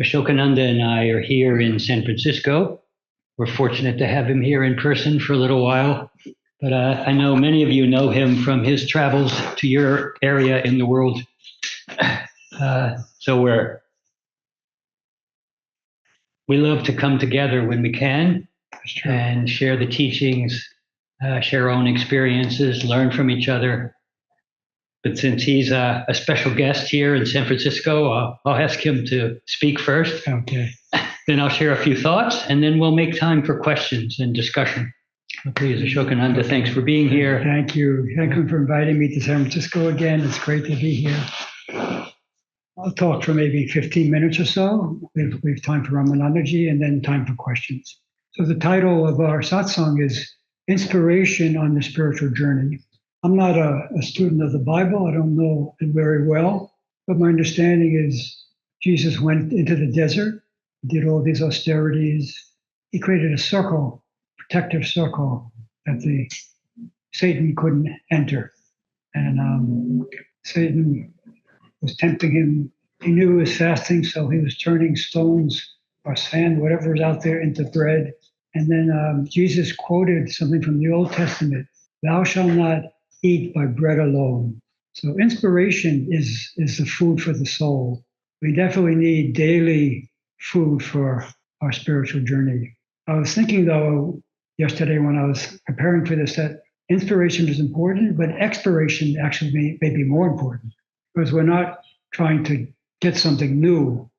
Asokananda and I are here in San Francisco. We're fortunate to have him here in person for a little while. But I know many of you know him from his travels to your area in the world. So we love to come together when we can and share the teachings, share our own experiences, learn from each other. But since he's a special guest here in San Francisco, I'll ask him to speak first. Okay. Then I'll share a few thoughts, and then we'll make time for questions and discussion. Please, Asokananda, thanks for being here. Thank you. Thank you for inviting me to San Francisco again. It's great to be here. I'll talk for maybe 15 minutes or so. We have time for Ramanandaji and then time for questions. So the title of our satsang is Inspiration on the Spiritual Journey. I'm not a student of the Bible. I don't know it very well, but my understanding is Jesus went into the desert, did all these austerities. He created a circle, protective circle that Satan couldn't enter. And Satan was tempting him. He knew he was fasting, so he was turning stones or sand, whatever was out there, into bread. And then Jesus quoted something from the Old Testament, "Thou shalt not eat by bread alone." So inspiration is the food for the soul. We definitely need daily food for our spiritual journey. I was thinking, though, yesterday when I was preparing for this, that inspiration is important, but expiration actually may be more important, because we're not trying to get something new.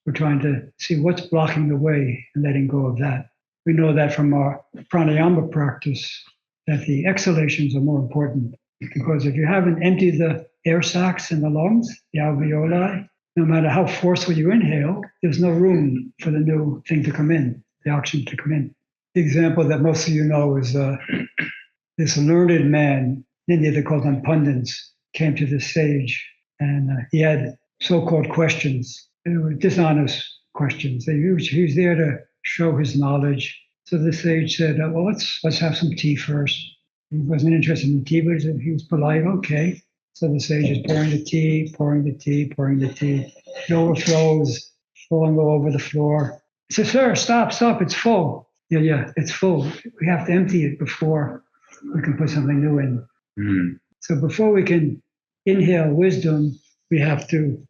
We're trying to see what's blocking the way and letting go of that. We know that from our pranayama practice, that the exhalations are more important, because if you haven't emptied the air sacs in the lungs, the alveoli, no matter how forceful you inhale, there's no room for the new thing to come in, the oxygen to come in. The example that most of you know is this learned man in India, they called them pundits, came to the sage, and he had so-called questions. They were dishonest questions. He was there to show his knowledge. So the sage said, well, let's have some tea first. He wasn't interested in tea, but he was polite. Okay. So the sage is pouring the tea, pouring the tea, pouring the tea. It overflows, falling all over the floor. He said, sir, stop, it's full. Yeah, it's full. We have to empty it before we can put something new in. Mm. So before we can inhale wisdom, we have to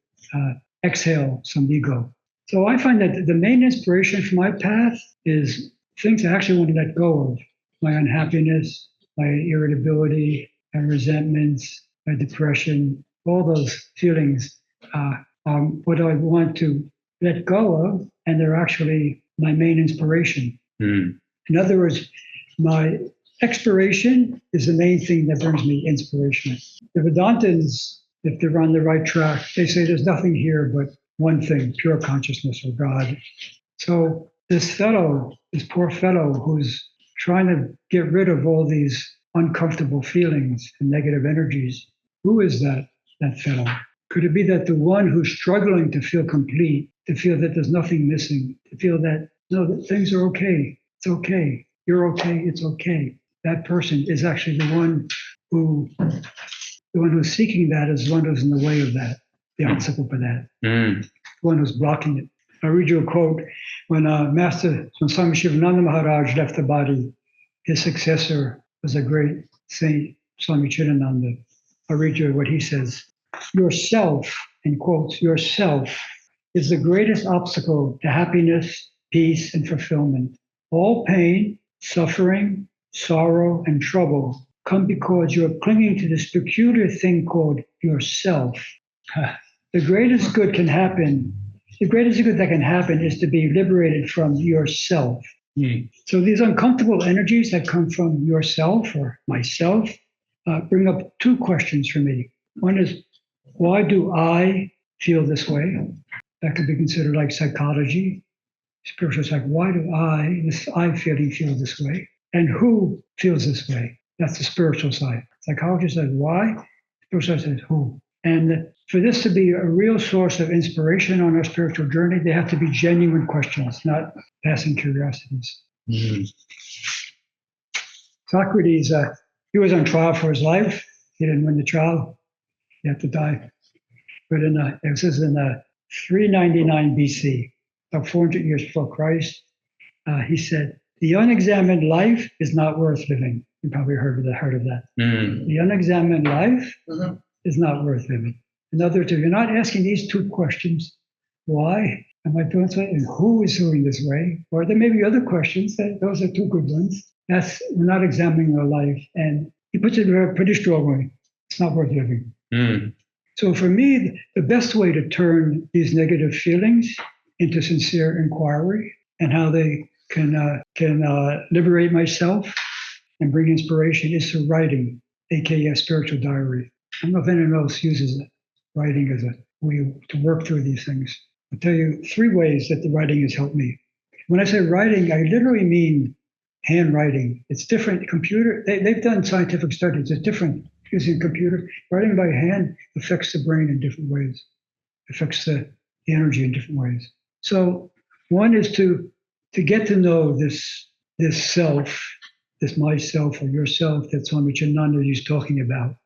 exhale some ego. So I find that the main inspiration for my path is things I actually want to let go of. My unhappiness, my irritability, my resentments, my depression, all those feelings are what I want to let go of, and they're actually my main inspiration. Mm. In other words, my expiration is the main thing that brings me inspiration. The Vedantins, if they're on the right track, they say there's nothing here but one thing, pure consciousness or God. So this poor fellow who's trying to get rid of all these uncomfortable feelings and negative energies, who is that fellow? Could it be that the one who's struggling to feel complete, to feel that there's nothing missing, to feel that, no, that things are okay, it's okay, you're okay, it's okay. That person is actually the one who's seeking that is the one who's in the way of that, the obstacle for that, the one who's blocking it. I'll read you a quote. When Swami Shivananda Maharaj left the body, his successor was a great saint, Swami Chidananda. I'll read you what he says. Yourself, in quotes, yourself is the greatest obstacle to happiness, peace, and fulfillment. All pain, suffering, sorrow, and trouble come because you're clinging to this peculiar thing called yourself. The greatest good that can happen is to be liberated from yourself. Mm. So these uncomfortable energies that come from yourself or myself bring up two questions for me. One is, why do I feel this way? That could be considered like psychology. Spiritual psych. Why do this I feeling feel this way? And who feels this way? That's the spiritual side. Psychology says why, spiritual side says who. And for this to be a real source of inspiration on our spiritual journey, they have to be genuine questions, not passing curiosities. Mm-hmm. Socrates, he was on trial for his life. He didn't win the trial. He had to die. But it says in 399 BC, about 400 years before Christ. He said, "The unexamined life is not worth living." You probably heard of that. Mm. The unexamined life is not worth living. In other words, if you're not asking these two questions, why am I doing something, and who is doing this way? Or there may be other questions. Those are two good ones. We're not examining our life. And he puts it pretty strongly. It's not worth living. Mm. So for me, the best way to turn these negative feelings into sincere inquiry and how they can liberate myself and bring inspiration is through writing, aka a spiritual diary. I don't know if anyone else uses writing as a way to work through these things. I'll tell you 3 ways that the writing has helped me. When I say writing, I literally mean handwriting. It's different. Computer, they've done scientific studies. It's different using computer. Writing by hand affects the brain in different ways, affects the energy in different ways. So one is to get to know this self, this myself or yourself that Swami Asokananda is talking about.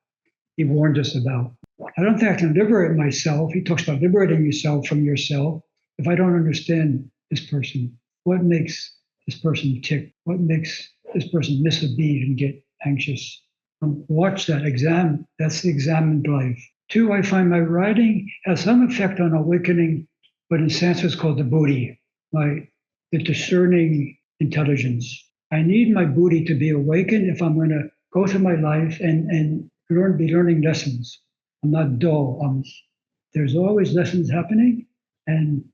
He warned us about. I don't think I can liberate myself. He talks about liberating yourself from yourself if I don't understand this person. What makes this person tick? What makes this person miss a beat and get anxious? Watch that exam. That's the examined life. 2, I find my writing has some effect on awakening what in Sanskrit is called the buddhi, the discerning intelligence. I need my buddhi to be awakened if I'm going to go through my life and be learning lessons. I'm not dull. There's always lessons happening, and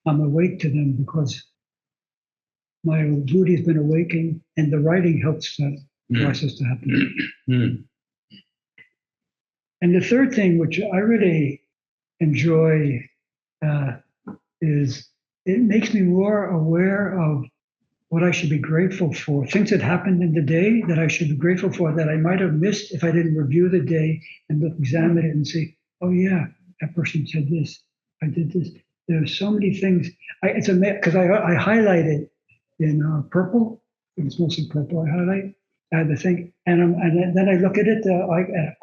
I'm awake to them because my buddhi has been awakened, and the writing helps that process to happen. And the third thing, which I really enjoy, is it makes me more aware of what I should be grateful for, things that happened in the day that I should be grateful for that I might have missed if I didn't review the day and examine it and say, oh yeah, that person said this, I did this. There are so many things. It's amazing because I highlight it in purple. It's mostly purple. I highlight the thing, and then I look at it.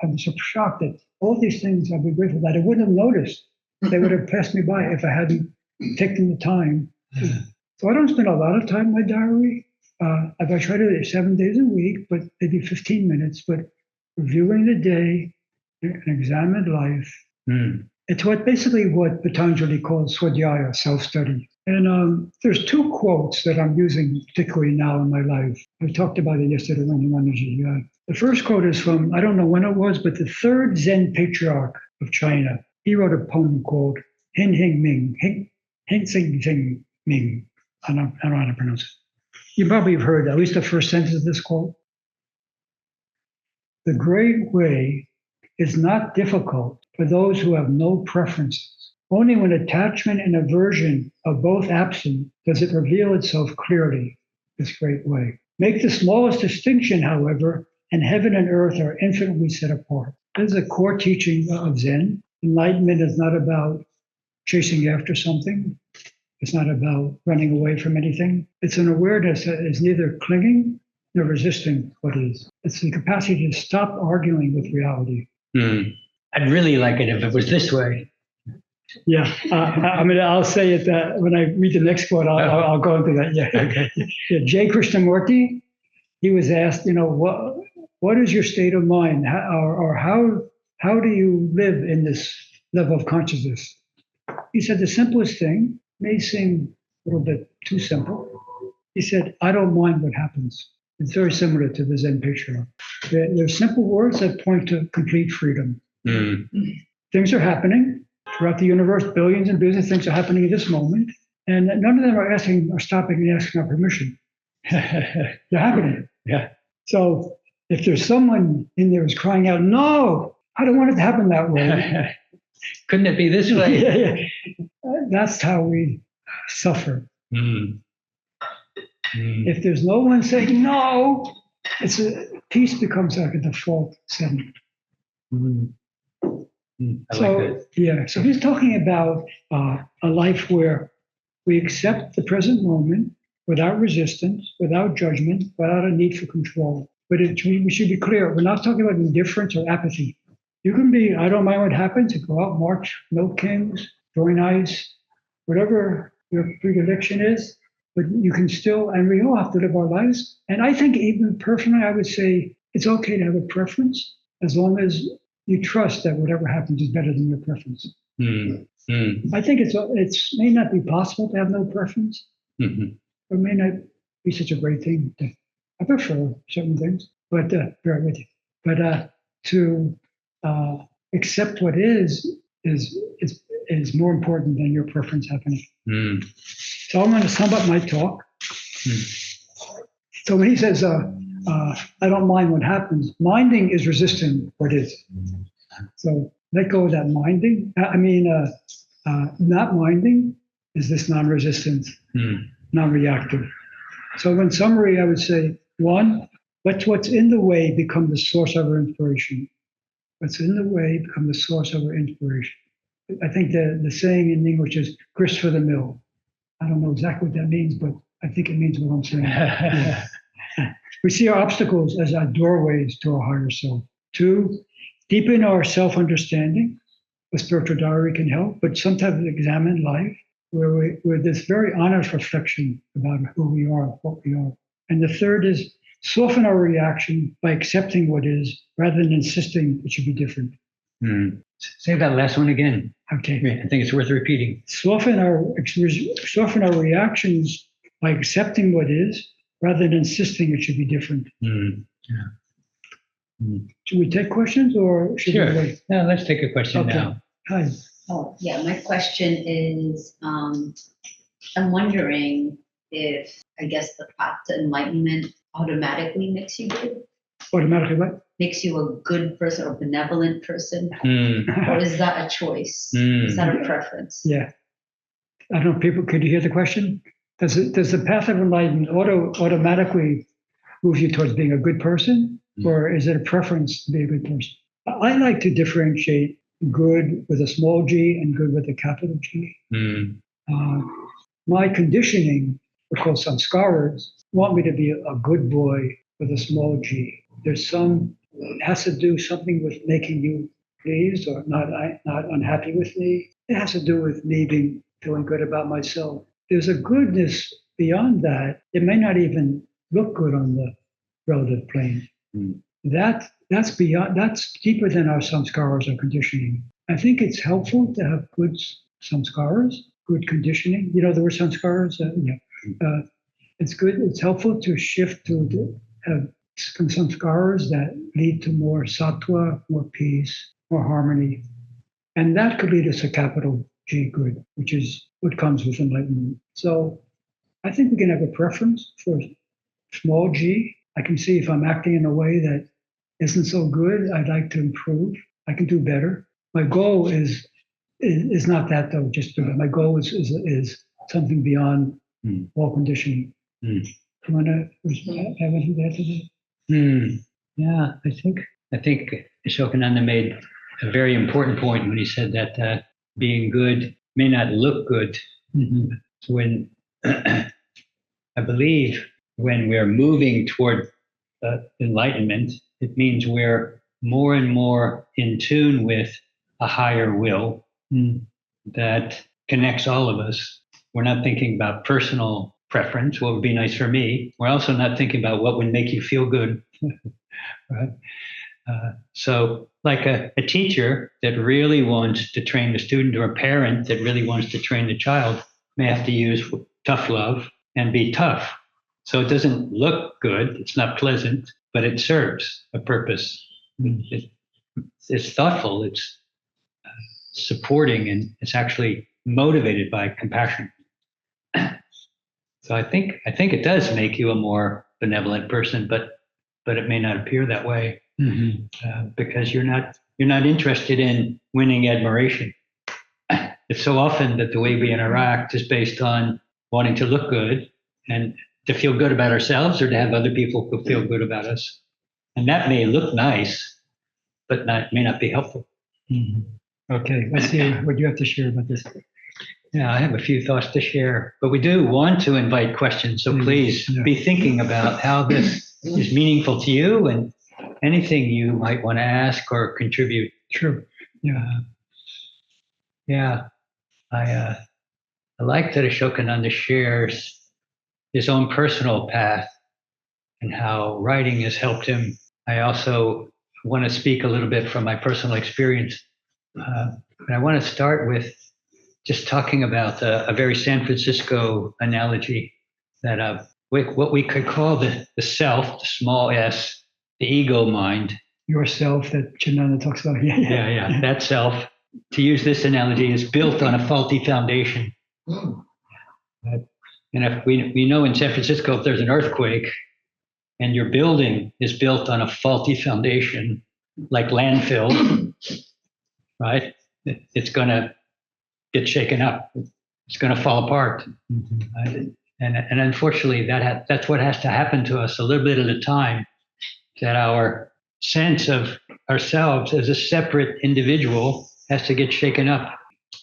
I'm so shocked that all these things I've been grateful that I wouldn't have noticed. They would have passed me by if I hadn't taken the time. So I don't spend a lot of time in my diary. If I try to do it 7 days a week, but maybe 15 minutes, but reviewing the day, an examined life. It's basically what Patanjali calls swadhyaya, self-study. And there's 2 quotes that I'm using particularly now in my life. I talked about it yesterday on energy. The first quote is from, I don't know when it was, but the 3rd Zen patriarch of China. He wrote a poem called Hin Hing Ming, Hin Sing Sing Ming. I don't know how to pronounce it. You probably have heard at least the first sentence of this quote. The great way is not difficult for those who have no preferences. Only when attachment and aversion are both absent does it reveal itself clearly, this great way. Make the smallest distinction, however, and heaven and earth are infinitely set apart. This is a core teaching of Zen. Enlightenment is not about chasing after something. It's not about running away from anything. It's an awareness that is neither clinging nor resisting what is. It's the capacity to stop arguing with reality. I'd really like it if it was this way. Yeah, I'll say it when I read the next quote. I'll go into that. Yeah, Okay. Yeah, J. Krishnamurti, he was asked, what is your state of mind, how do you live in this level of consciousness? He said the simplest thing may seem a little bit too simple. He said, I don't mind what happens. It's very similar to the Zen picture. They're simple words that point to complete freedom. Things are happening throughout the universe. Billions and billions of things are happening at this moment. And none of them are stopping and asking our permission. They're happening. Yeah. So if there's someone in there who's crying out, no, I don't want it to happen that way. Couldn't it be this way? Yeah. That's how we suffer. If there's no one saying no, peace becomes like a default setting. I like that. Yeah, so he's talking about a life where we accept the present moment without resistance, without judgment, without a need for control. But we should be clear, we're not talking about indifference or apathy. You can be, I don't mind what happens, you go out, march, milk kings, very nice, whatever your predilection is, but you can still, and we all have to live our lives. And I think even personally, I would say it's okay to have a preference as long as you trust that whatever happens is better than your preference. I think it's may not be possible to have no preference, or may not be such a great thing. I prefer certain things, but bear with you. But to accept what is more important than your preference happening. So I'm going to sum up my talk. So when he says, I don't mind what happens, minding is resisting what is. So let go of that minding. Not minding is this non-resistance, non-reactive. So in summary, I would say, one, let what's in the way become the source of our inspiration. What's in the way become the source of our inspiration. I think the saying in English is grist for the mill. I don't know exactly what that means, but I think it means what I'm saying. Yeah. We see our obstacles as our doorways to our higher self. Two, deepen our self-understanding. A spiritual diary can help, but sometimes examine life where there's very honest reflection about who we are, what we are. And the third is soften our reaction by accepting what is rather than insisting it should be different. Say that last one again. Okay. I think it's worth repeating. Soften our reactions by accepting what is rather than insisting it should be different. Should we take questions or should we wait? No, let's take a question now. Hi. Oh, yeah, my question is, I'm wondering if, I guess, the path to enlightenment automatically makes you good? Automatically what? Makes you a good person or benevolent person? Or is that a choice? Is that a preference? Yeah. I don't know, people, could you hear the question? Does the path of enlightenment automatically move you towards being a good person? Or is it a preference to be a good person? I like to differentiate good with a small g and good with a capital G. My conditioning, of course, samskaras, want me to be a good boy with a small g. It has to do something with making you pleased or not unhappy with me. It has to do with me feeling good about myself. There's a goodness beyond that. It may not even look good on the relative plane. That's deeper than our samskaras or conditioning. I think it's helpful to have good samskaras, good conditioning. You know the word samskaras? It's good. It's helpful to shift to have some samskaras that lead to more sattva, more peace, more harmony. And that could lead us a capital G good, which is what comes with enlightenment. So I think we can have a preference for small g. I can see if I'm acting in a way that isn't so good, I'd like to improve. I can do better. My goal is not that though, just to, my goal is something beyond all conditioning. Do you want to have anything to add to that? Yeah, I think Asokananda made a very important point when he said that being good may not look good. So when I believe when we're moving toward enlightenment, it means we're more and more in tune with a higher will that connects all of us. We're not thinking about personal preference, what would be nice for me. We're also not thinking about what would make you feel good. Right? So like a teacher that really wants to train the student or a parent that really wants to train the child may have to use tough love and be tough. So it doesn't look good, it's not pleasant, but it serves a purpose. It's thoughtful, it's supporting, and it's actually motivated by compassion. So I think it does make you a more benevolent person, but it may not appear that way because you're not interested in winning admiration. It's so often that the way we interact is based on wanting to look good and to feel good about ourselves or to have other people who feel good about us. And that may look nice, but may not be helpful. Okay, let's see what you have to share about this. Yeah, I have a few thoughts to share, but we do want to invite questions. So please be thinking about how this is meaningful to you and anything you might want to ask or contribute. True. Yeah. I like that Ashokananda shares his own personal path and how writing has helped him. I also want to speak a little bit from my personal experience. And I want to start with just talking about a very San Francisco analogy that what we could call the self, the small s, the ego mind. Yourself that Chinanda talks about. Yeah. That self, to use this analogy, is built on a faulty foundation. And if we know in San Francisco, if there's an earthquake and your building is built on a faulty foundation, like landfill, right? It's going to get shaken up. It's going to fall apart. And unfortunately, that's what has to happen to us a little bit at a time, that our sense of ourselves as a separate individual has to get shaken up.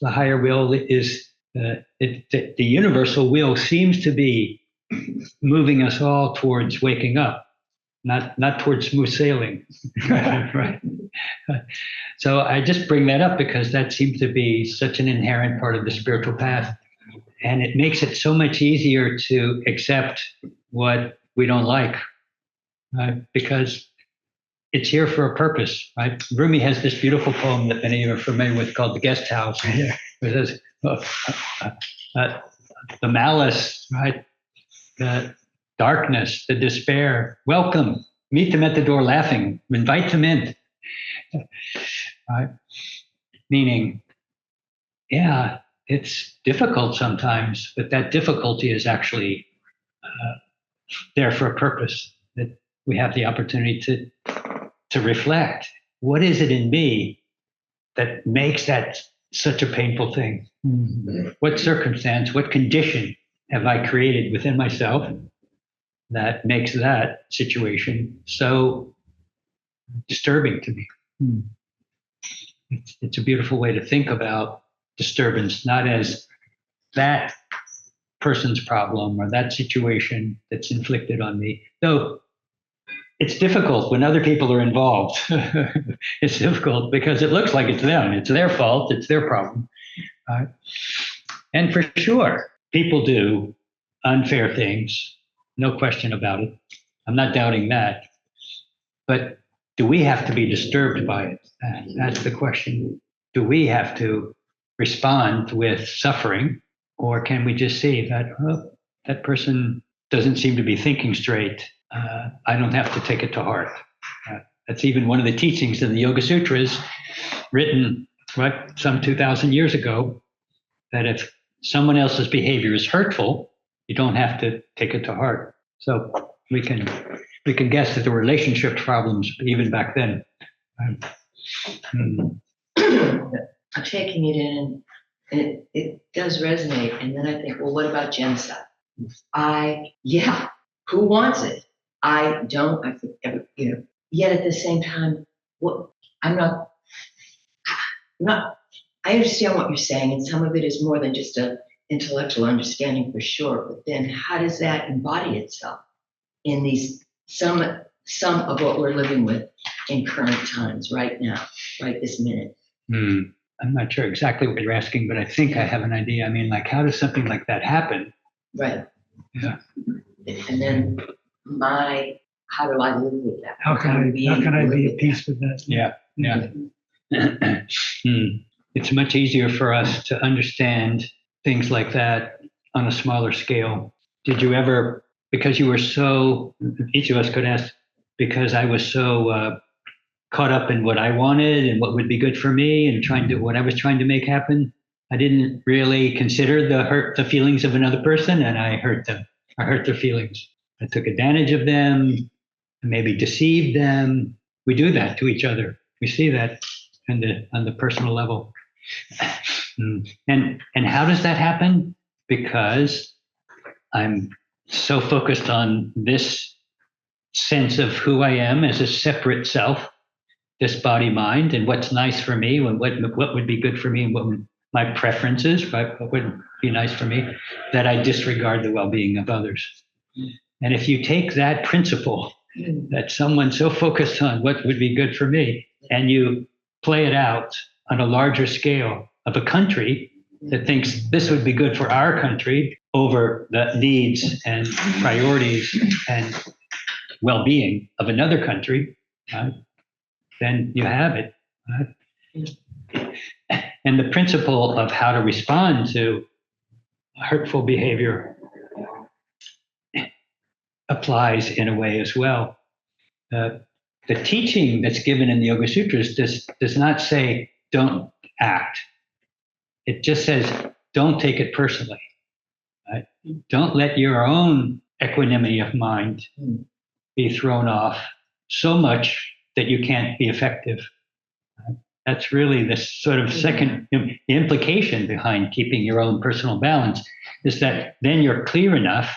The higher will is, the universal will seems to be moving us all towards waking up, not towards smooth sailing. Right. So I just bring that up because that seems to be such an inherent part of the spiritual path. And it makes it so much easier to accept what we don't like, because it's here for a purpose, right? Rumi has this beautiful poem that many of you are familiar with called The Guest House. Yeah. It says, the malice, right? The darkness, the despair, welcome, meet them at the door laughing, invite them in. Right? Meaning, yeah, it's difficult sometimes, but that difficulty is actually there for a purpose, that we have the opportunity to reflect. What is it in me that makes that such a painful thing? Mm-hmm. What circumstance, what condition have I created within myself that makes that situation so disturbing to me? Mm. It's a beautiful way to think about disturbance, not as that person's problem or that situation that's inflicted on me. Though it's difficult when other people are involved. It's difficult because it looks like it's them. It's their fault. It's their problem. And for sure, people do unfair things. No question about it. I'm not doubting that. But do we have to be disturbed by it? That's the question. Do we have to respond with suffering, or can we just see that that person doesn't seem to be thinking straight? I don't have to take it to heart. That's even one of the teachings in the Yoga Sutras, written some 2,000 years ago, that if someone else's behavior is hurtful, you don't have to take it to heart. So we can guess that there were relationship problems even back then. I'm taking it in, and it does resonate. And then I think, well, what about genocide? Who wants it? I don't. I think, Yet at the same time, I understand what you're saying, and some of it is more than just an intellectual understanding for sure. But then, how does that embody itself in these some of what we're living with in current times, right now, right this minute? I'm not sure exactly what you're asking, but I think I have an idea. I mean, like, how does something like that happen? Right. Yeah. And then how do I live with that? How can I be at peace with that? Yeah. It's much easier for us to understand things like that on a smaller scale. Did you ever, because you were so, each of us could ask, because I was so caught up in what I wanted and what would be good for me and what I was trying to make happen, I didn't really consider the feelings of another person, and I hurt them. I hurt their feelings. I took advantage of them, and maybe deceived them. We do that to each other. We see that on the personal level. And how does that happen? Because I'm so focused on this sense of who I am as a separate self, this body mind, and what's nice for me, and what would be good for me, and what my preferences, what would be nice for me, that I disregard the well-being of others. And if you take that principle, that someone's so focused on what would be good for me, and you play it out on a larger scale of a country, that thinks this would be good for our country over the needs and priorities and well-being of another country, then you have it. And the principle of how to respond to hurtful behavior applies in a way as well. The teaching that's given in the Yoga Sutras does not say don't act. It just says don't take it personally. Right? Don't let your own equanimity of mind be thrown off so much that you can't be effective. That's really the sort of second implication behind keeping your own personal balance, is that then you're clear enough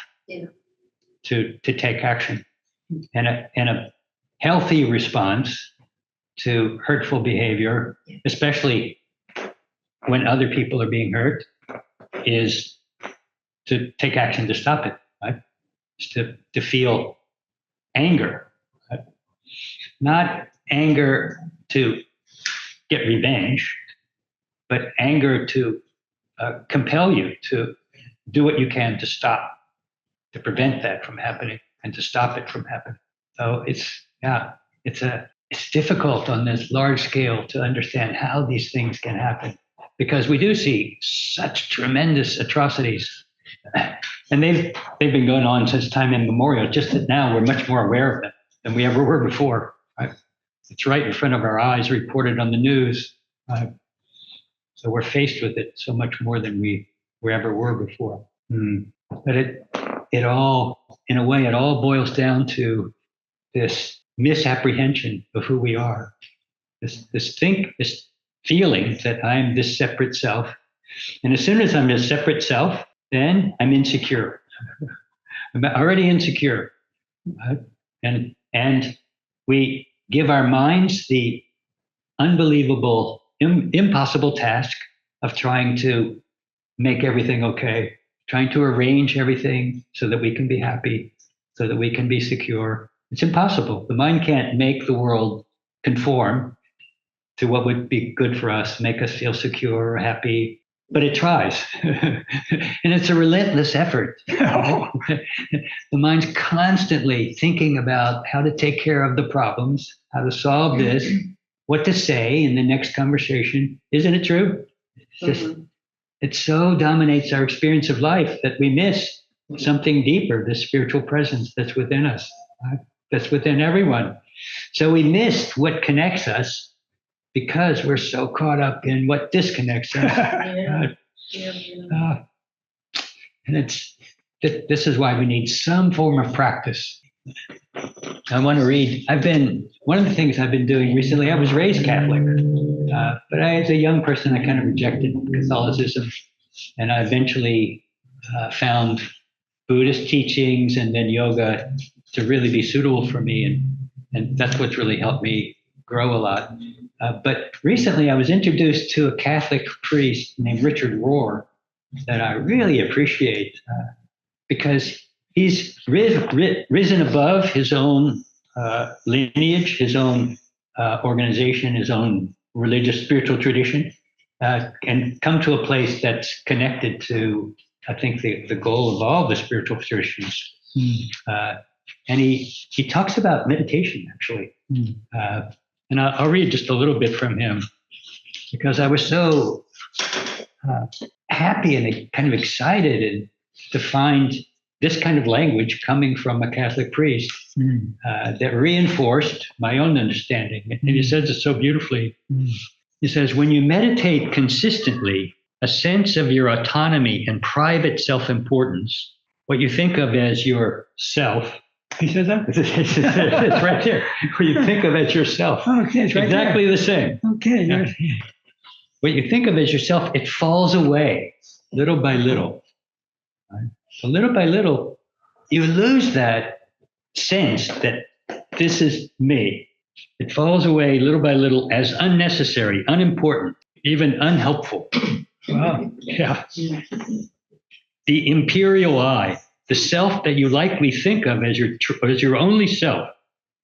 to take action. And a healthy response to hurtful behavior, especially when other people are being hurt, is to take action to stop it, right? It's to feel anger, right? Not anger to get revenge, but anger to compel you to do what you can to stop, to prevent that from happening and to stop it from happening. So it's difficult on this large scale to understand how these things can happen, because we do see such tremendous atrocities, and they've been going on since time immemorial. Just that now we're much more aware of them than we ever were before. Right? It's right in front of our eyes, reported on the news. So we're faced with it so much more than we ever were before. But it all, in a way, it all boils down to this misapprehension of who we are. This feeling that I'm this separate self. And as soon as I'm a separate self, then I'm insecure. I'm already insecure. And we give our minds the unbelievable, impossible task of trying to make everything okay, trying to arrange everything so that we can be happy, so that we can be secure. It's impossible. The mind can't make the world conform to what would be good for us, make us feel secure or happy, but it tries. And it's a relentless effort. The mind's constantly thinking about how to take care of the problems, how to solve this, what to say in the next conversation. Isn't it true? It's just, it so dominates our experience of life that we miss something deeper, the spiritual presence that's within us, that's within everyone. So we missed what connects us because we're so caught up in what disconnects us. And this is why we need some form of practice. I want to read. One of the things I've been doing recently, I was raised Catholic, but as a young person, I kind of rejected Catholicism. And I eventually found Buddhist teachings and then yoga to really be suitable for me. And that's what's really helped me grow a lot. But recently I was introduced to a Catholic priest named Richard Rohr that I really appreciate because he's risen above his own lineage, his own organization, his own religious spiritual tradition, and come to a place that's connected to, I think, the goal of all the spiritual traditions. And he talks about meditation, actually. And I'll read just a little bit from him because I was so happy and kind of excited to find this kind of language coming from a Catholic priest that reinforced my own understanding. And he says it so beautifully. He says, when you meditate consistently, a sense of your autonomy and private self-importance, what you think of as your self. He says that? It's right there. What you think of as yourself. Okay, it's right exactly there. The same. Okay. Yeah. What you think of as yourself, it falls away little by little. Right? So little by little, you lose that sense that this is me. It falls away little by little as unnecessary, unimportant, even unhelpful. Wow. Yeah. The imperial I, the self that you likely think of as your only self,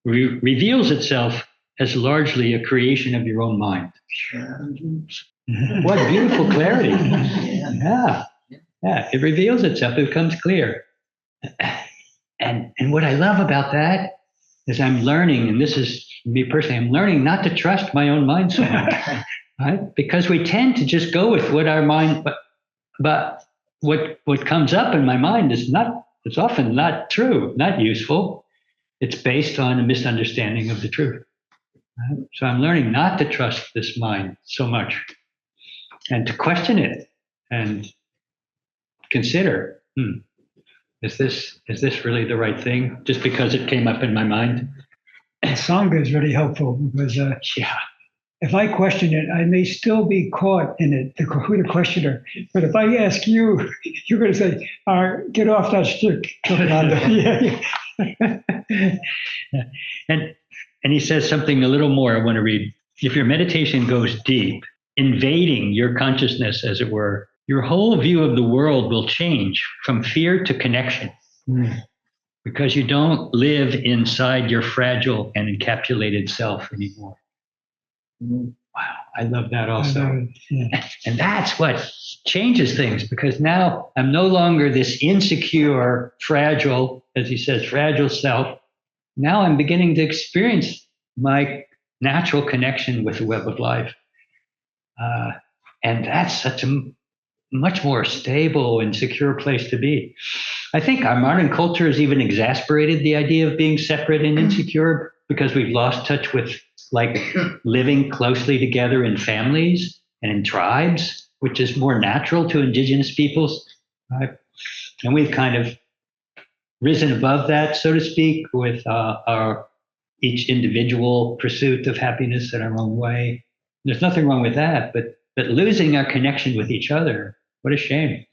reveals itself as largely a creation of your own mind. What beautiful clarity. Yeah. Yeah. It reveals itself. It becomes clear. And what I love about that is I'm learning, and this is me personally, I'm learning not to trust my own mind so much, right? Because we tend to just go with what our mind, but what comes up in my mind is not, it's often not true, not useful. It's based on a misunderstanding of the truth. Right? So I'm learning not to trust this mind so much and to question it and consider, is this really the right thing? Just because it came up in my mind? Sangha is really helpful because if I question it, I may still be caught in it, who the questioner. But if I ask you, you're going to say, get off that stick. And he says something a little more I want to read. If your meditation goes deep, invading your consciousness, as it were, your whole view of the world will change from fear to connection. Because you don't live inside your fragile and encapsulated self anymore. Wow, I love that also. And that's what changes things, because now I'm no longer this insecure, fragile, as he says, fragile self. Now I'm beginning to experience my natural connection with the web of life. And that's such a much more stable and secure place to be. I think our modern culture has even exasperated the idea of being separate and insecure, because we've lost touch with like living closely together in families and in tribes, which is more natural to indigenous peoples. Right? And we've kind of risen above that, so to speak, with our each individual pursuit of happiness in our own way. There's nothing wrong with that, but losing our connection with each other, what a shame.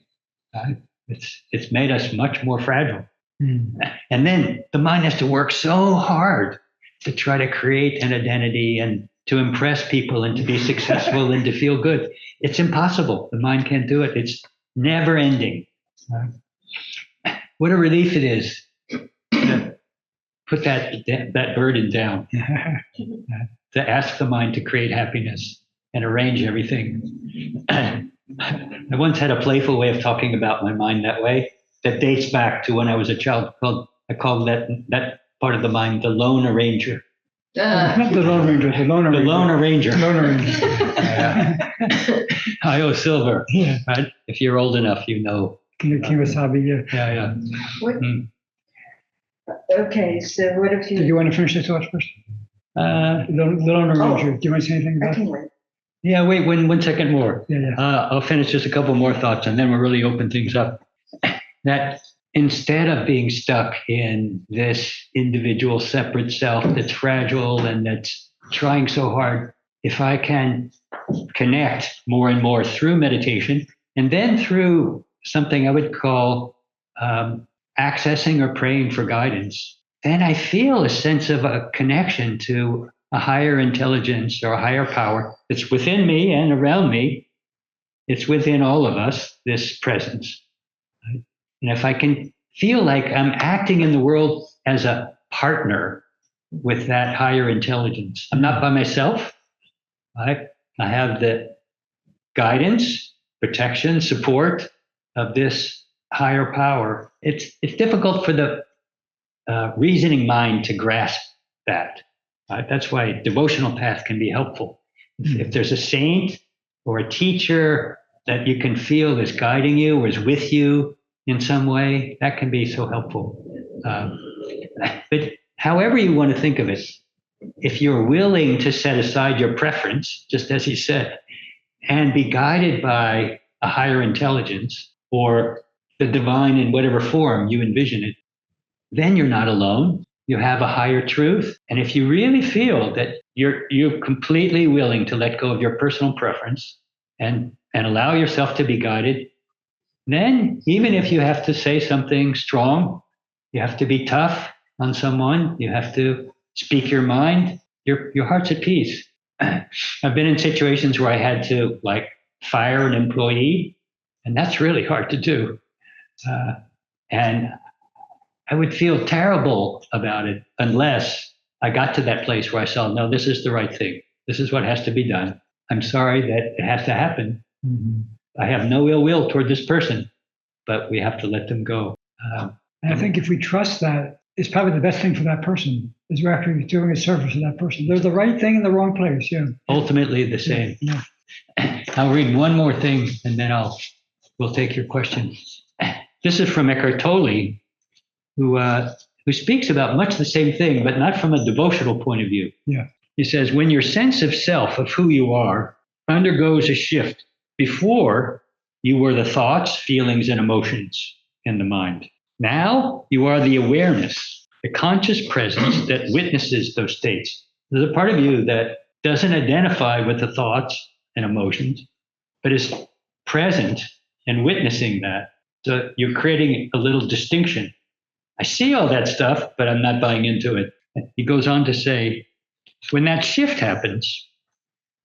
It's made us much more fragile. And then the mind has to work so hard to try to create an identity and to impress people and to be successful and to feel good. It's impossible. The mind can't do it. It's never ending. What a relief it is to put that burden down, to ask the mind to create happiness and arrange everything. I once had a playful way of talking about my mind that way that dates back to when I was a child. I called that part of the mind the lone arranger. Not the Lone Ranger, the Lone Ranger. The lone arranger. Lone Ranger. Io Silver. Yeah. Right? If you're old enough, you know. Kimasabi, yeah. Yeah. What, okay, so what if Did you? you want to finish the thought first? The Lone Ranger. Do you want to say anything I about can it? wait. Yeah, wait, one second more. Yeah. I'll finish just a couple more thoughts and then we'll really open things up. That instead of being stuck in this individual separate self that's fragile and that's trying so hard, if I can connect more and more through meditation and then through something I would call accessing or praying for guidance, then I feel a sense of a connection to a higher intelligence or a higher power that's within me and around me. It's within all of us, this presence. Right? And if I can feel like I'm acting in the world as a partner with that higher intelligence, I'm not by myself. Right? I have the guidance, protection, support of this higher power. It's difficult for the reasoning mind to grasp that. Right? That's why devotional path can be helpful. If there's a saint or a teacher that you can feel is guiding you or is with you in some way, that can be so helpful. But however you want to think of it, if you're willing to set aside your preference, just as he said, and be guided by a higher intelligence or the divine in whatever form you envision it, then you're not alone. You have a higher truth. And if you really feel that you're completely willing to let go of your personal preference and allow yourself to be guided, then even if you have to say something strong, you have to be tough on someone, you have to speak your mind, your heart's at peace. I've been in situations where I had to like fire an employee, and that's really hard to do. And I would feel terrible about it unless I got to that place where I saw, no, this is the right thing. This is what has to be done. I'm sorry that it has to happen. Mhm. I have no ill will toward this person, but we have to let them go. And I think if we trust that, it's probably the best thing for that person, is we're actually doing a service to that person. They're the right thing in the wrong place. Yeah. Ultimately the same. Yeah. I'll read one more thing and then we'll take your question. This is from Eckhart Tolle, who speaks about much the same thing, but not from a devotional point of view. Yeah. He says, when your sense of self, of who you are, undergoes a shift, before you were the thoughts, feelings, and emotions in the mind. Now you are the awareness, the conscious presence that witnesses those states. There's a part of you that doesn't identify with the thoughts and emotions, but is present and witnessing that. So you're creating a little distinction. I see all that stuff, but I'm not buying into it. He goes on to say, when that shift happens,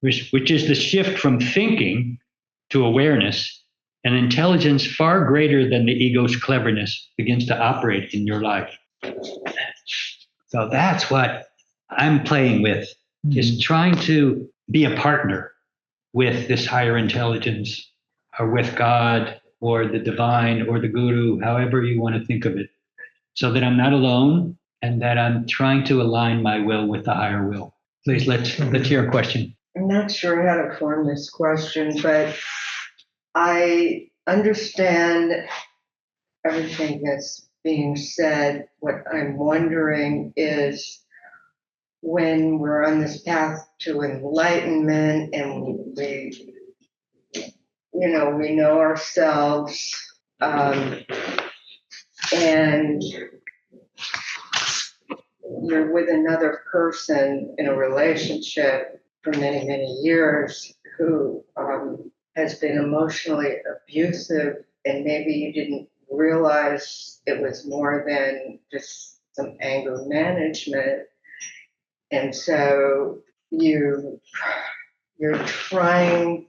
which is the shift from thinking to awareness, an intelligence far greater than the ego's cleverness begins to operate in your life. So that's what I'm playing with, is trying to be a partner with this higher intelligence, or with God or the divine or the guru, however you want to think of it, so that I'm not alone and that I'm trying to align my will with the higher will. Please, let's hear a question. I'm not sure how to form this question, but I understand everything that's being said. What I'm wondering is, when we're on this path to enlightenment and we know ourselves, and you're with another person in a relationship for many, many years who has been emotionally abusive, and maybe you didn't realize it was more than just some anger management. And so you're trying,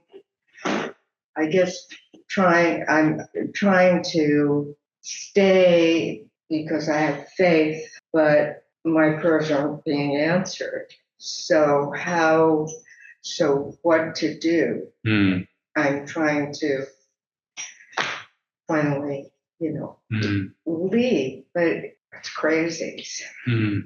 I'm trying to stay because I have faith, but my prayers aren't being answered. So what to do? I'm trying to finally, leave, but it's crazy. I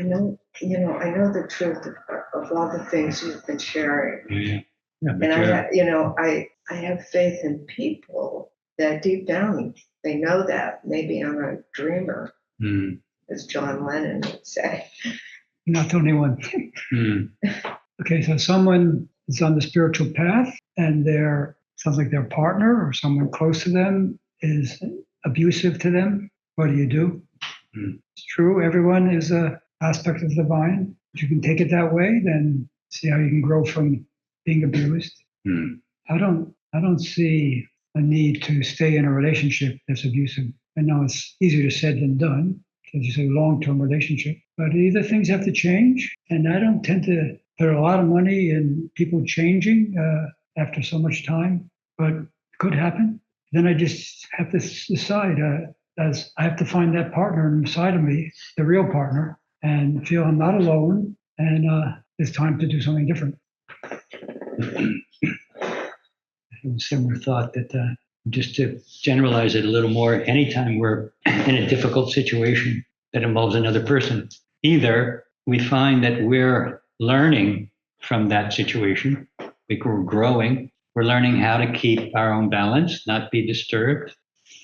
know the truth of all the things you've been sharing. Yeah, And I have faith in people that deep down, they know that. Maybe I'm a dreamer, as John Lennon would say. Not the only one. Okay, so someone is on the spiritual path and sounds like their partner or someone close to them is abusive to them. What do? It's true, everyone is an aspect of the divine. If you can take it that way, then see how you can grow from being abused. I don't see a need to stay in a relationship that's abusive. I know it's easier said than done, because you say long-term relationship, but either things have to change, and I don't tend to put a lot of money in people changing after so much time, but it could happen. Then I just have to decide, as I have to find that partner inside of me, the real partner, and feel I'm not alone, and it's time to do something different. I have a similar thought that just to generalize it a little more, anytime we're in a difficult situation that involves another person, either we find that we're learning from that situation, we're growing, we're learning how to keep our own balance, not be disturbed.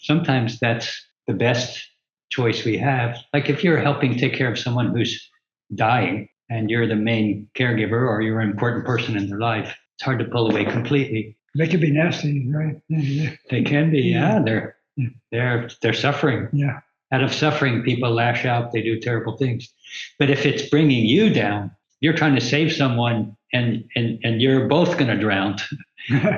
Sometimes that's the best choice we have. Like if you're helping take care of someone who's dying and you're the main caregiver or you're an important person in their life, it's hard to pull away completely. They can be nasty, right? They can be, yeah. They're suffering. Yeah. Out of suffering, people lash out. They do terrible things. But if it's bringing you down, you're trying to save someone, and you're both going to drown.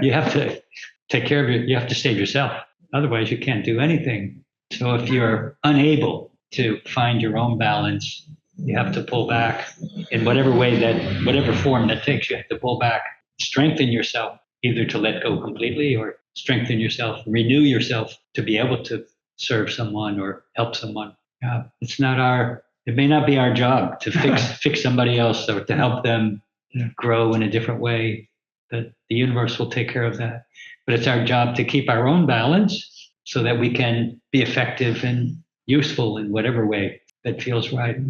You have to take care of it. You have to save yourself. Otherwise, you can't do anything. So if you're unable to find your own balance, you have to pull back in whatever form that takes. You have to pull back, strengthen yourself, either to let go completely or strengthen yourself, renew yourself to be able to serve someone or help someone. It may not be our job to fix somebody else or to help them grow in a different way, that the universe will take care of that. But it's our job to keep our own balance so that we can be effective and useful in whatever way that feels right. I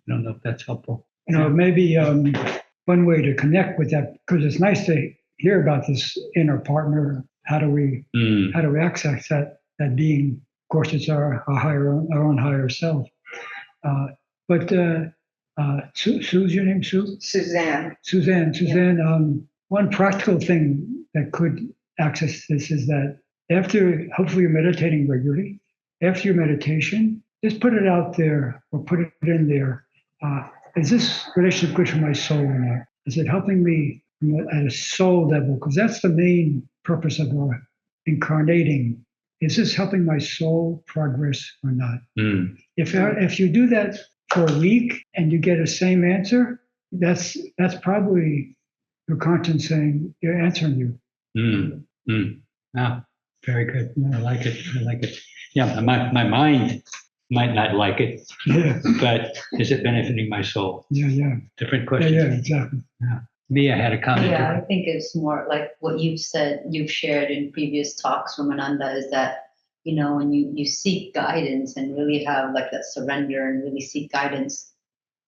don't know if that's helpful. Maybe one way to connect with that, because it's nice to hear about this inner partner. How do we access that being? Of course, it's our own higher self. But Sue's your name, Sue? Suzanne. Suzanne. One practical thing that could access this is that hopefully you're meditating regularly. After your meditation, just put it out there or put it in there. Is this relationship good for my soul or not? Is it helping me at a soul level? Because that's the main purpose of our incarnating. Is this helping my soul progress or not? If you do that for a week and you get the same answer, that's probably your conscience saying they're answering you. Ah, very good. I like it. Yeah, my mind might not like it, but is it benefiting my soul? Yeah. Different question. Yeah, exactly. Yeah. Mia had a comment. Yeah, I think it's more like what you've shared in previous talks, Ramananda, is that, when you seek guidance and really have like that surrender and really seek guidance,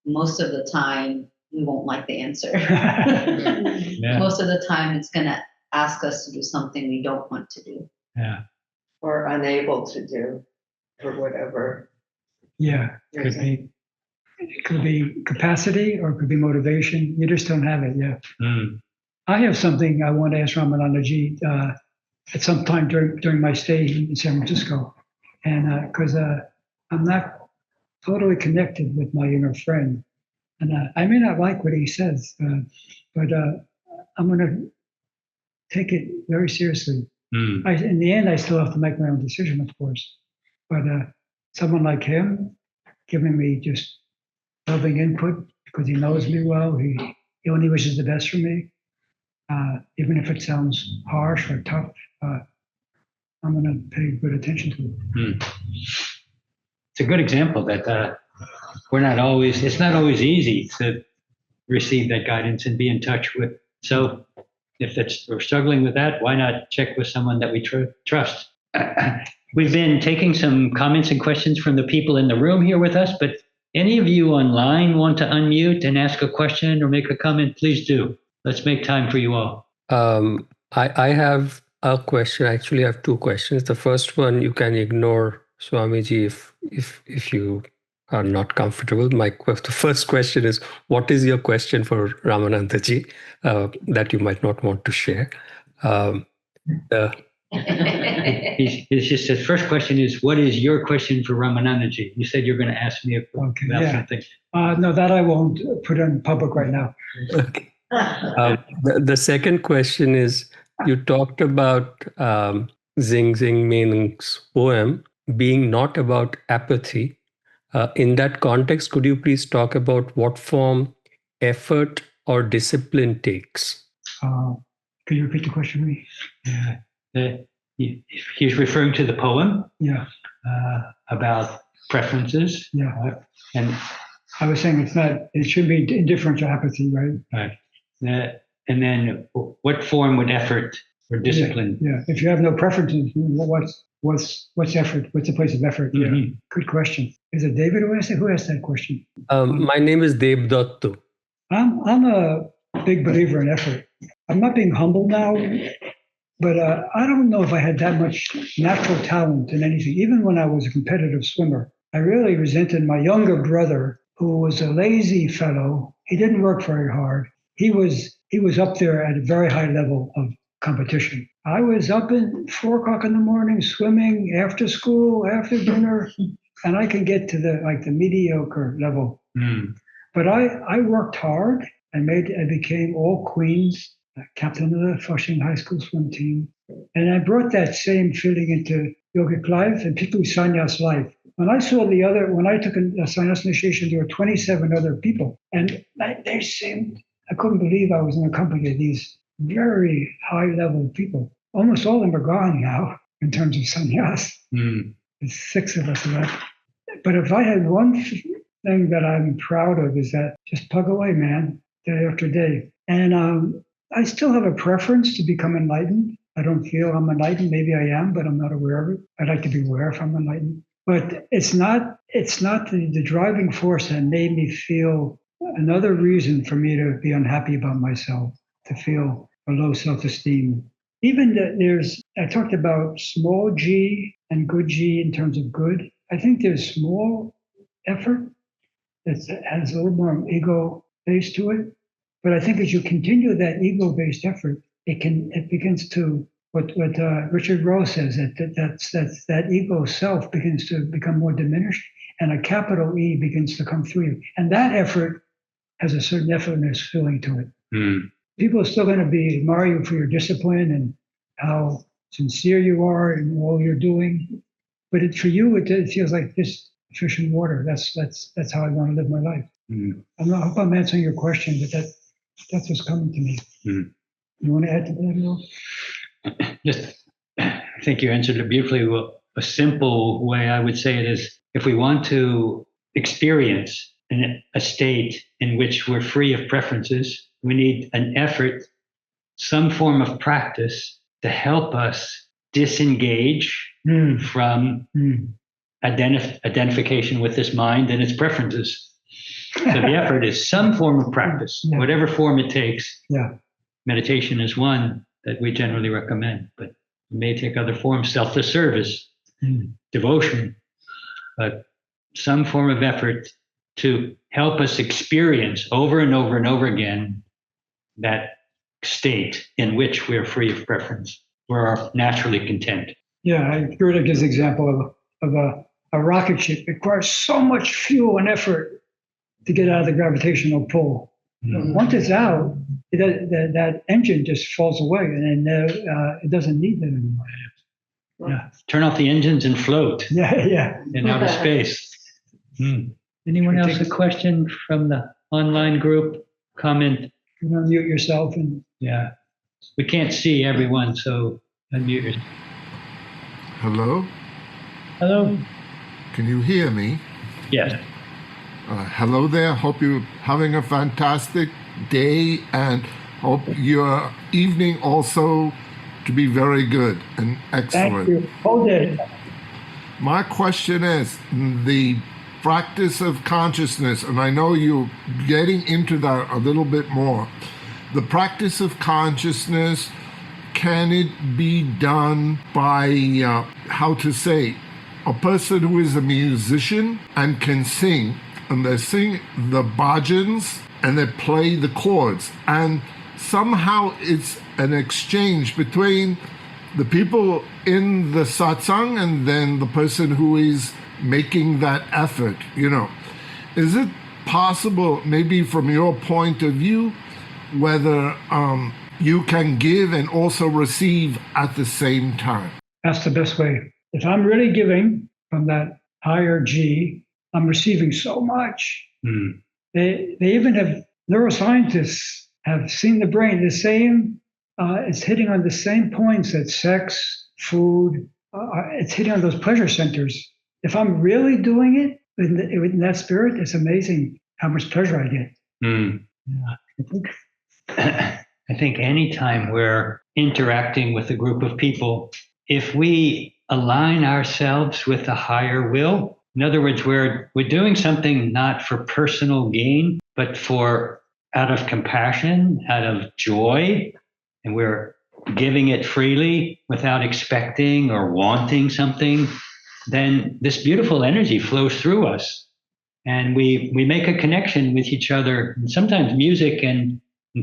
most of the time we won't like the answer. Most of the time it's going to ask us to do something we don't want to do. Yeah. Or unable to do for whatever. Yeah, reason. it could be capacity or it could be motivation. You just don't have it yet. I have something I want to ask Ramanandaji at some time during my stay in San Francisco. And because I'm not totally connected with my inner friend. And I may not like what he says, but I'm going to take it very seriously. In the end, I still have to make my own decision, of course. But someone like him giving me just loving input because he knows me well, he only wishes the best for me. Even if it sounds harsh or tough, I'm going to pay good attention to it. It's a good example that it's not always easy to receive that guidance and be in touch with. So if we're struggling with that, why not check with someone that we trust? We've been taking some comments and questions from the people in the room here with us, but any of you online want to unmute and ask a question or make a comment, please do. Let's make time for you all. I have a question. I actually have two questions. The first one, you can ignore, Swamiji, if you are not comfortable. The first question is, what is your question for Ramanandaji that you might not want to share? His first question is, what is your question for Ramanandaji? You said you're going to ask me about something. No, that I won't put in public right now. Okay. The second question is, you talked about Xing Xing Ming's poem being not about apathy. In that context, could you please talk about what form effort or discipline takes? Can you repeat the question, please? Yeah. He's referring to the poem. Yeah. About preferences. Yeah. And I was saying it should be indifferent to apathy, right? Right. And then what form would effort or discipline? Yeah. If you have no preferences, what's effort? What's the place of effort? Mm-hmm. Yeah. Good question. Is it David who asked that question? My name is Deb Dattu. I'm a big believer in effort. I'm not being humble now, but I don't know if I had that much natural talent in anything. Even when I was a competitive swimmer, I really resented my younger brother, who was a lazy fellow. He didn't work very hard. He was up there at a very high level of competition. I was up at 4 o'clock in the morning swimming after school, after dinner, and I can get to the mediocre level. But I worked hard. I became all Queens, captain of the Flushing High School swim team. And I brought that same feeling into yogic life and particularly sannyas life. When I took a sannyas initiation, there were 27 other people. And I couldn't believe I was in the company of these very high level people. Almost all of them are gone now in terms of sannyas. There's 6 of us left. But if I had one thing that I'm proud of, is that just plug away, man. day after day. And I still have a preference to become enlightened. I don't feel I'm enlightened. Maybe I am, but I'm not aware of it. I'd like to be aware if I'm enlightened. But it's not the driving force that made me feel another reason for me to be unhappy about myself, to feel a low self-esteem. Even that I talked about small g and good g in terms of good. I think there's small effort that has a little more ego base to it. But I think as you continue that ego-based effort, it begins to what Richard Rowe says, that ego self begins to become more diminished, and a capital E begins to come through you. And that effort has a certain effortless feeling to it. Mm. People are still going to admire you for your discipline and how sincere you are in all you're doing. But for you, it feels like just fish in water. That's how I want to live my life. Mm. I hope I'm answering your question, but that's what's coming to me. Mm. You want to add to that, Will? I think you answered it beautifully. Well, a simple way I would say it is, if we want to experience a state in which we're free of preferences, we need an effort, some form of practice to help us disengage from identification with this mind and its preferences. So the effort is some form of practice, whatever form it takes. Yeah. Meditation is one that we generally recommend, but it may take other forms, selfless service, devotion, but some form of effort to help us experience over and over and over again that state in which we're free of preference, we're naturally content. Yeah, Gerda gives an example of a rocket ship. It requires so much fuel and effort to get out of the gravitational pull. Once it's out, that engine just falls away, and then it doesn't need that anymore. Yeah. Turn off the engines and float. Yeah. In outer space. Anyone else a question from the online group? Comment? You unmute yourself and. Yeah. We can't see everyone, so unmute yourself. Hello? Hello? Can you hear me? Yes. Hello there. Hope you're having a fantastic day, and hope your evening also to be very good and excellent. Thank you. Hold it. My question is the practice of consciousness, and I know you're getting into that a little bit more. The practice of consciousness, can it be done by, a person who is a musician and can sing, and they sing the bhajans and they play the chords, and somehow it's an exchange between the people in the satsang and then the person who is making that effort, Is it possible, maybe from your point of view, whether you can give and also receive at the same time? That's the best way. If I'm really giving from that higher G, I'm receiving so much. They even have neuroscientists have seen the brain the same. It's hitting on the same points that sex, food. It's hitting on those pleasure centers. If I'm really doing it in that spirit, it's amazing how much pleasure I get. Yeah, I think anytime we're interacting with a group of people, if we align ourselves with a higher will, in other words, we're doing something not for personal gain, but out of compassion, out of joy, and we're giving it freely without expecting or wanting something, then this beautiful energy flows through us. And we make a connection with each other. And sometimes music and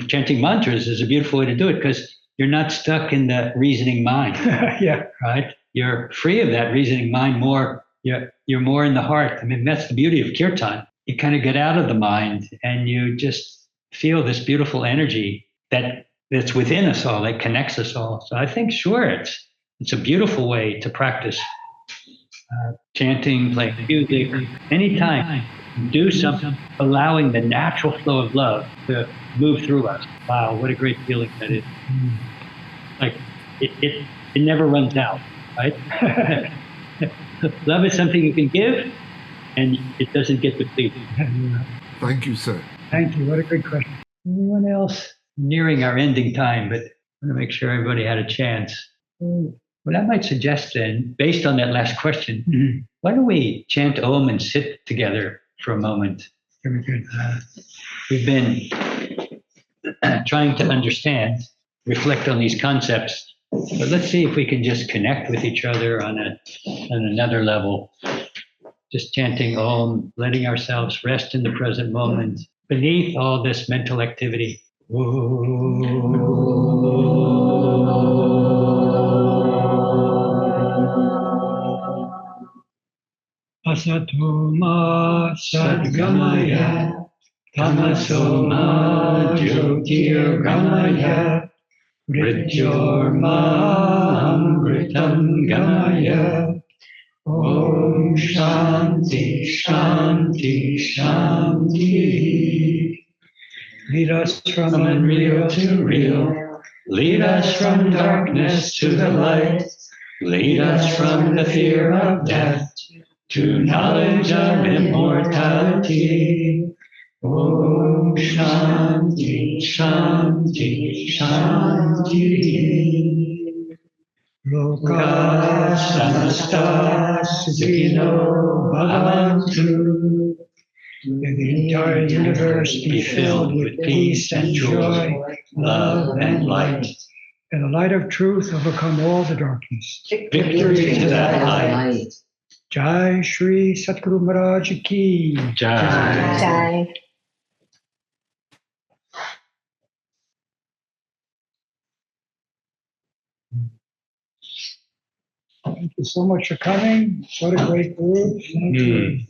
chanting mantras is a beautiful way to do it, because you're not stuck in the reasoning mind. Yeah. Right? You're free of that reasoning mind more. You're more in the heart. I mean, that's the beauty of kirtan. You kind of get out of the mind and you just feel this beautiful energy that's within us all, that connects us all. So I think, sure, it's a beautiful way to practice chanting, playing music, anytime. Do something, allowing the natural flow of love to move through us. Wow, what a great feeling that is. Like, it never runs out, right? Love is something you can give, and it doesn't get depleted. Thank you, sir. Thank you. What a good question. Anyone else? Nearing our ending time, but I want to make sure everybody had a chance. What I might suggest then, based on that last question, why don't we chant Om and sit together for a moment? Very good. We've been trying to understand, reflect on these concepts, but let's see if we can just connect with each other on another level. Just chanting Om, letting ourselves rest in the present moment beneath all this mental activity. Asatoma Sadgamaya Tamasoma Jyotirgamaya Mrityorma Amritam Gamaya. Om Shanti Shanti Shanti. Lead us from unreal to real. Lead us from darkness to the light. Lead us from the fear of death to knowledge of immortality. Om Shanti Shanti Shanti. Loka samasta sukhino bhavantu. May the entire universe be filled with peace and joy, love and light. And the light of truth overcome all the darkness. Victory to that light. Jai Shri Satguru Maharaj Ki. Jai. Jai. Thank you so much for coming. What a great group. Thank you.